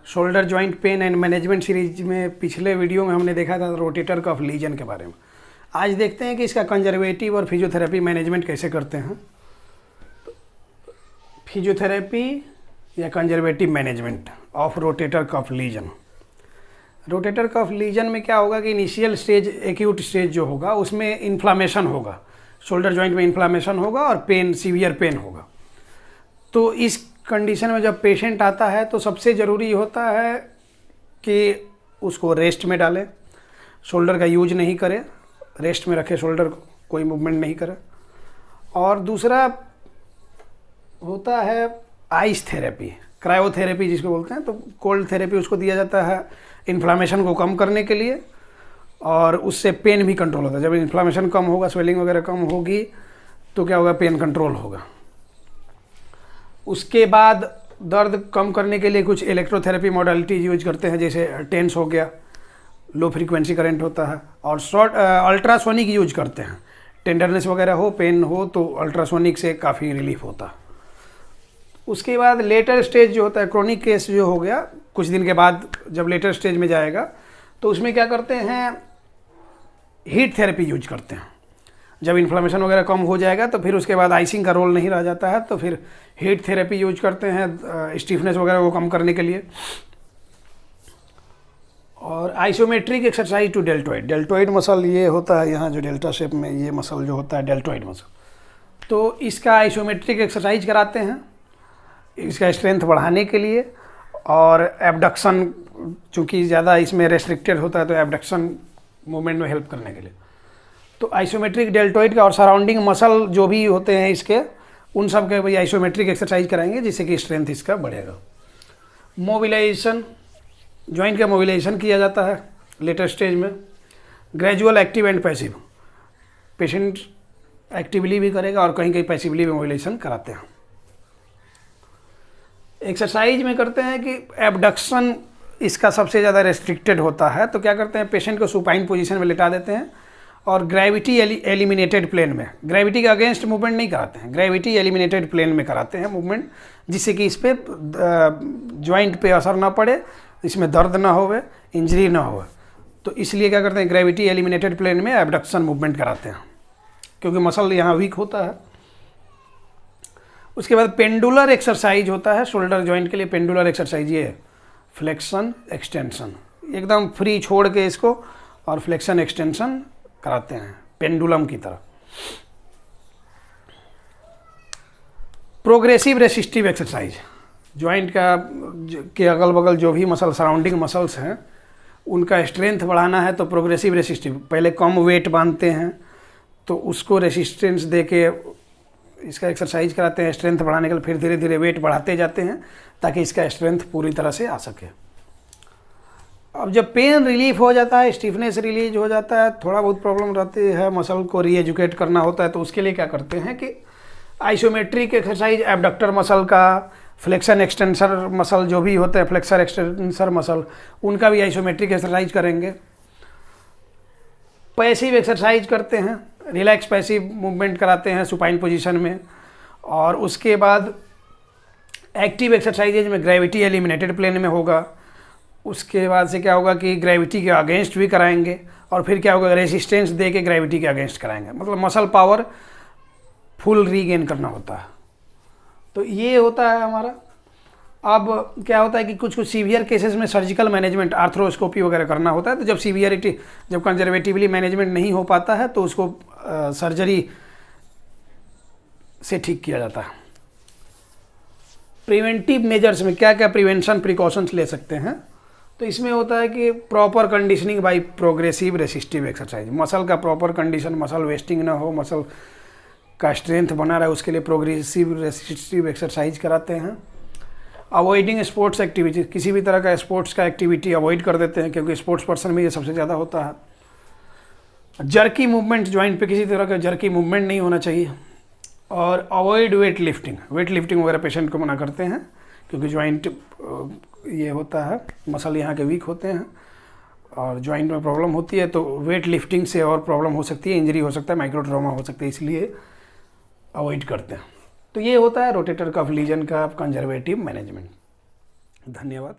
Shoulder joint pain and management series में पिछले video में हमने देखा था रोटेटर कफ लीजन के बारे में। आज देखते हैं कि इसका कंजर्वेटिव और फिजियोथेरेपी मैनेजमेंट कैसे करते हैं। फिजियोथेरेपी या conservative management of rotator cuff lesion. Rotator cuff lesion में क्या होगा कि इनिशियल स्टेज, एक्यूट स्टेज जो होगा उसमें इन्फ्लामेशन होगा, शोल्डर जॉइंट में इन्फ्लामेशन होगा और पेन, सीवियर पेन होगा। तो इस कंडीशन में जब पेशेंट आता है तो सबसे ज़रूरी होता है कि उसको रेस्ट में डालें, शोल्डर का यूज नहीं करें, रेस्ट में रखे शोल्डर को, कोई मूवमेंट नहीं करे। और दूसरा होता है आइस थेरेपी, क्रायोथेरेपी जिसको बोलते हैं। तो कोल्ड थेरेपी उसको दिया जाता है इन्फ्लामेशन को कम करने के लिए, और उससे पेन भी कंट्रोल होता है। जब इन्फ्लामेशन कम होगा, स्वेलिंग वगैरह कम होगी तो क्या होगा, पेन कंट्रोल होगा। उसके बाद दर्द कम करने के लिए कुछ इलेक्ट्रोथेरेपी मॉडलिटीज यूज करते हैं, जैसे टेंस हो गया, लो फ्रीक्वेंसी करंट होता है, और शॉर्ट अल्ट्रासोनिक यूज करते हैं। टेंडरनेस वगैरह हो, पेन हो तो अल्ट्रासोनिक से काफ़ी रिलीफ होता है। उसके बाद लेटर स्टेज जो होता है, क्रोनिक केस जो हो गया, कुछ दिन के बाद जब लेटर स्टेज में जाएगा तो उसमें क्या करते हैं, हीट थेरेपी यूज करते हैं। जब इन्फ्लामेशन वगैरह कम हो जाएगा तो फिर उसके बाद आइसिंग का रोल नहीं रह जाता है, तो फिर हीट थेरेपी यूज करते हैं स्टिफनेस वगैरह को कम करने के लिए। और isometric exercise to deltoid. Deltoid muscle ये होता है, यहाँ जो डेल्टा शेप में ये मसल जो होता है डेल्टोइड मसल, तो इसका आइसोमेट्रिक एक्सरसाइज कराते हैं इसका स्ट्रेंथ बढ़ाने के लिए। और एबडक्शन चूँकि ज़्यादा इसमें रेस्ट्रिक्टेड होता है तो एबडक्शन मूवमेंट में हेल्प करने के लिए तो आइसोमेट्रिक डेल्टोइड का, और सराउंडिंग मसल जो भी होते हैं इसके, उन सब के भाई आइसोमेट्रिक एक्सरसाइज कराएंगे जिससे कि स्ट्रेंथ इसका बढ़ेगा। मोबिलाइजेशन, जॉइंट का मोबिलाइजेशन किया जाता है लेटर स्टेज में। Gradual active and passive, patient actively भी करेगा और कहीं कहीं पैसिवली भी मोबिलाइजेशन कराते हैं। एक्सरसाइज में करते हैं कि एबडक्शन इसका सबसे ज़्यादा रेस्ट्रिक्टेड होता है, तो क्या करते हैं, पेशेंट को सुपाइन पोजीशन में लिटा देते हैं और ग्रेविटी एलिमिनेटेड प्लेन में, ग्रेविटी के अगेंस्ट मूवमेंट नहीं कराते हैं, ग्रेविटी एलिमिनेटेड प्लेन में कराते हैं मूवमेंट, जिससे कि इस पर जॉइंट पे असर ना पड़े, इसमें दर्द ना होवे, इंजरी ना हो। तो इसलिए क्या करते हैं, ग्रेविटी एलिमिनेटेड प्लेन में एबडक्शन मूवमेंट कराते हैं, क्योंकि मसल यहाँ वीक होता है। उसके बाद पेंडुलर एक्सरसाइज होता है शोल्डर जॉइंट के लिए। पेंडुलर एक्सरसाइज ये फ्लेक्शन एक्सटेंशन, एकदम फ्री छोड़ के इसको और फ्लेक्शन एक्सटेंशन कराते हैं पेंडुलम की तरह। प्रोग्रेसिव रेसिस्टिव एक्सरसाइज, जॉइंट का के अगल बगल जो भी मसल, सराउंडिंग मसल्स हैं, उनका स्ट्रेंथ बढ़ाना है तो प्रोग्रेसिव रेसिस्टिव, पहले कम वेट बांधते हैं तो उसको रेसिस्टेंस दे के इसका एक्सरसाइज कराते हैं स्ट्रेंथ बढ़ाने के लिए, फिर धीरे धीरे वेट बढ़ाते जाते हैं ताकि इसका स्ट्रेंथ पूरी तरह से आ सके। अब जब पेन रिलीफ हो जाता है, स्टिफनेस रिलीज हो जाता है, थोड़ा बहुत प्रॉब्लम रहती है, मसल को रीएजुकेट करना होता है, तो उसके लिए क्या करते हैं कि आइसोमेट्रिक एक्सरसाइज एबडक्टर मसल का, फ्लेक्शन एक्सटेंसर मसल जो भी होते हैं, फ्लेक्सर एक्सटेंसर मसल, उनका भी आइसोमेट्रिक एक्सरसाइज करेंगे। पैसिव एक्सरसाइज करते हैं, रिलैक्स पैसिव मूवमेंट कराते हैं सुपाइन पोजीशन में। और उसके बाद एक्टिव एक्सरसाइजेज में ग्रेविटी एलिमिनेटेड प्लेन में होगा। उसके बाद से क्या होगा कि ग्रेविटी के अगेंस्ट भी कराएंगे, और फिर क्या होगा, रेजिस्टेंस दे के ग्रेविटी के अगेंस्ट कराएंगे, मतलब मसल पावर फुल रीगेन करना होता है। तो ये होता है हमारा। अब क्या होता है कि कुछ कुछ सीवियर केसेस में सर्जिकल मैनेजमेंट, आर्थ्रोस्कोपी वगैरह करना होता है। तो जब सीवियरिटी, जब कंजर्वेटिवली मैनेजमेंट नहीं हो पाता है तो उसको सर्जरी से ठीक किया जाता है। प्रिवेंटिव मेजर्स में क्या क्या प्रिवेंशन प्रिकॉशंस ले सकते हैं, तो इसमें होता है कि proper conditioning by progressive resistive exercise, muscle का प्रॉपर कंडीशन, मसल वेस्टिंग ना हो, मसल का स्ट्रेंथ बना रहे, उसके लिए प्रोग्रेसिव रेसिस्टिव एक्सरसाइज कराते हैं। अवॉइडिंग स्पोर्ट्स एक्टिविटी, किसी भी तरह का स्पोर्ट्स का एक्टिविटी अवॉइड कर देते हैं, क्योंकि स्पोर्ट्स पर्सन में ये सबसे ज़्यादा होता है। जर्की मूवमेंट, जॉइंट पे किसी तरह का जर्की मूवमेंट नहीं होना चाहिए। और avoid weight lifting, weight lifting वगैरह पेशेंट को मना करते हैं, क्योंकि जॉइंट ये होता है, मसल यहाँ के वीक होते हैं और जॉइंट में प्रॉब्लम होती है, तो वेट लिफ्टिंग से और प्रॉब्लम हो सकती है, इंजरी हो सकता है, माइक्रो ट्रॉमा हो सकता है, इसलिए अवॉइड करते हैं। तो ये होता है रोटेटर कफ लीजन का कंजर्वेटिव मैनेजमेंट। धन्यवाद।